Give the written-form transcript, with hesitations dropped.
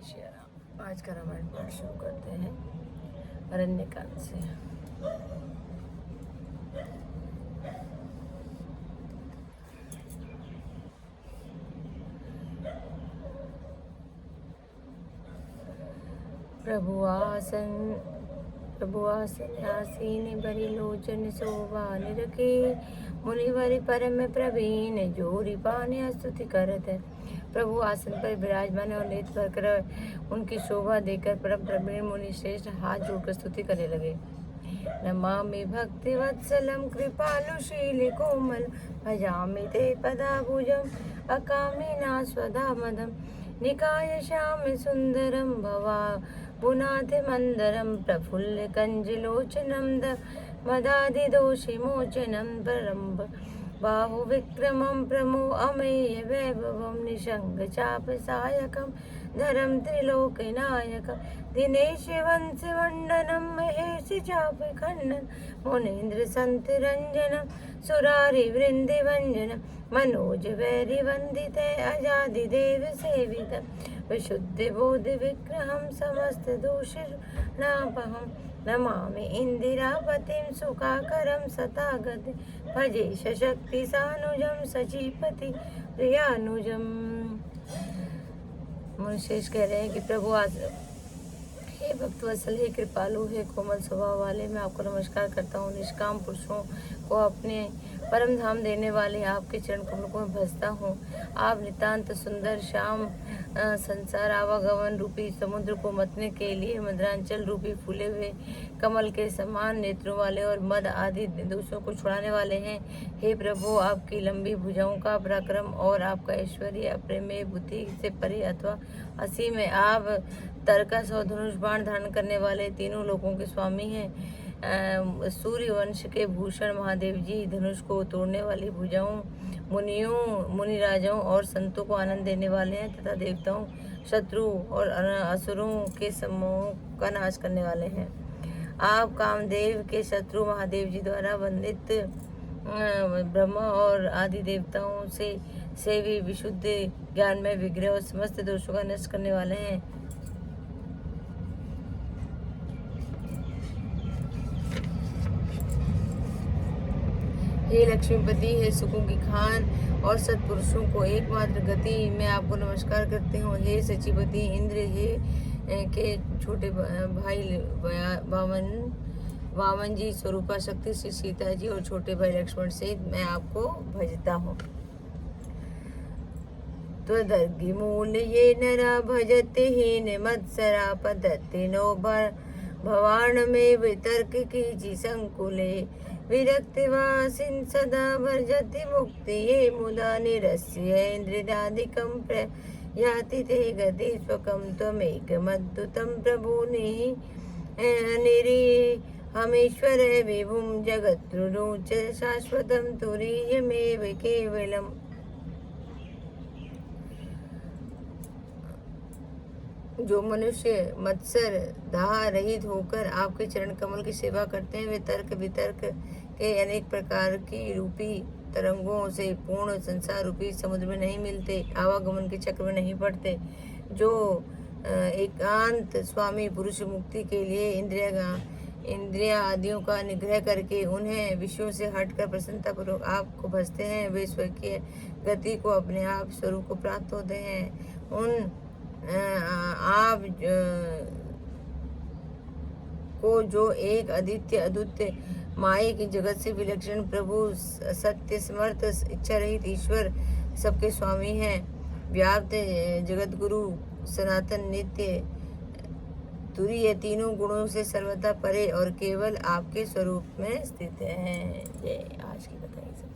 श्री राम। आज का रामायण पाठ शुरू करते हैं अरण्यकांड से। प्रभु आसन आसीन बरि लोचन शोभा निरखे मुनिवरि परम प्रवीण जोरी पाने स्तुति करत है। प्रभु आसन पर विराजमान और नेत्र भरकर उनकी शोभा देखकर परम प्रवीण मुनि श्रेष्ठ हाथ जोड़कर स्तुति करने लगे। नमामि भक्ति वत्सलम कृपालु शील कोमल भजामि ते पदाभुजम अकामिना स्वधा मदम निकाय श्याम सुंदरम भवा पुनाथ मंदरम प्रफुल्ल कंजलोचनम द मदादि दोषि मोचनम परम बाहु विक्रमं प्रमो अमेय वैभवं निशंग चाप सायकं धरम त्रिलोकनायकं दिनेश वंश वंदनं महेश चाप खंडन मुनीन्द्र संत रंजनम सुरारि वृंदि वंजनम मनोज वैरि वंदित अजादि देव सेवित विशुद्धि बोध विग्रहं समस्त दोष नापहं नमामि इंदिरापतिं सुखाकरं सतागति भजे सशक्ति सानुजम सचीपति प्रियानुजम। मुनिश्रेष्ठ कह रहे हैं कि प्रभु हे भक्तवत्सल, हे कृपालु, हे कोमल स्वभाव वाले, मैं आपको नमस्कार करता हूँ। निष्काम पुरुषों को अपने परम धाम देने वाले आपके चरण कमलों में भजता हूँ। आप नितांत सुंदर श्याम संसार आवागमन रूपी समुद्र को मतने के लिए मदरांचल रूपी फूले हुए कमल के समान नेत्रों वाले और मद आदि दोषों को छुड़ाने वाले हैं। हे प्रभु, आपकी लंबी भुजाओं का पराक्रम और आपका ऐश्वर्य अप्रमेय बुद्धि से परे अथवा असीम है। आप तरकस और धनुष बाण धारण करने वाले तीनों लोकों के स्वामी हैं। सूर्य वंश के भूषण महादेव जी धनुष को तोड़ने वाली भुजाओं मुनियों मुनिराजाओं और संतों को आनंद देने वाले हैं तथा देवताओं शत्रु और असुरों के समूह का नाश करने वाले हैं। आप कामदेव के शत्रु महादेव जी द्वारा वंदित ब्रह्मा और आदि देवताओं से सेवी विशुद्ध ज्ञान में विग्रह और समस्त दोषों का नष्ट करने वाले हैं। हे लक्ष्मीपति, हे सुखों की खान और सत्पुरुषों को एकमात्र गति, मैं आपको नमस्कार करती हूँ। हे सचिपति इंद्र, हे के छोटे भाई वामन जी, स्वरूपा शक्ति श्री सीता जी और छोटे भाई लक्ष्मण सहित मैं आपको भजता हूँ। त्वदर्घि मूल ये नरा भजते हीन मत्सरा पद्धति नो भवान में वितर्क कीजि संकुले विरक्ति वासिन सदा भजति मुक्ति ये मुदा निरस्य इंद्रियादिकं प्रयाति ते गति स्वकं त्वमेकमद्भुतं प्रभुनि निरी हमेश्वर विभुं जगत्रुच शाश्वतं तुरीयमेव केवलम्। जो मनुष्य मत्सर दाह रहित होकर आपके चरण कमल की सेवा करते हैं, वे तर्क वितर्क के अनेक प्रकार की रूपी तरंगों से पूर्ण संसार रूपी समुद्र में नहीं मिलते, आवागमन के चक्र में नहीं पड़ते। जो एकांत स्वामी पुरुष मुक्ति के लिए इंद्रिया आदियों का निग्रह करके उन्हें विषयों से हटकर प्रसन्नता पूर्वक आपको भजते हैं, वे स्वकीय गति को अपने आप स्वरूप को प्राप्त होते हैं। उन आप को जो एक अद्वितीय अद्वितीय माया की जगत से विलक्षण प्रभु सत्य समर्थ इच्छा रहित ईश्वर सबके स्वामी हैं, व्याप्त जगत गुरु सनातन नित्य तुरीय तीनों गुणों से सर्वथा परे और केवल आपके स्वरूप में स्थित हैं। ये आज की बताई सब।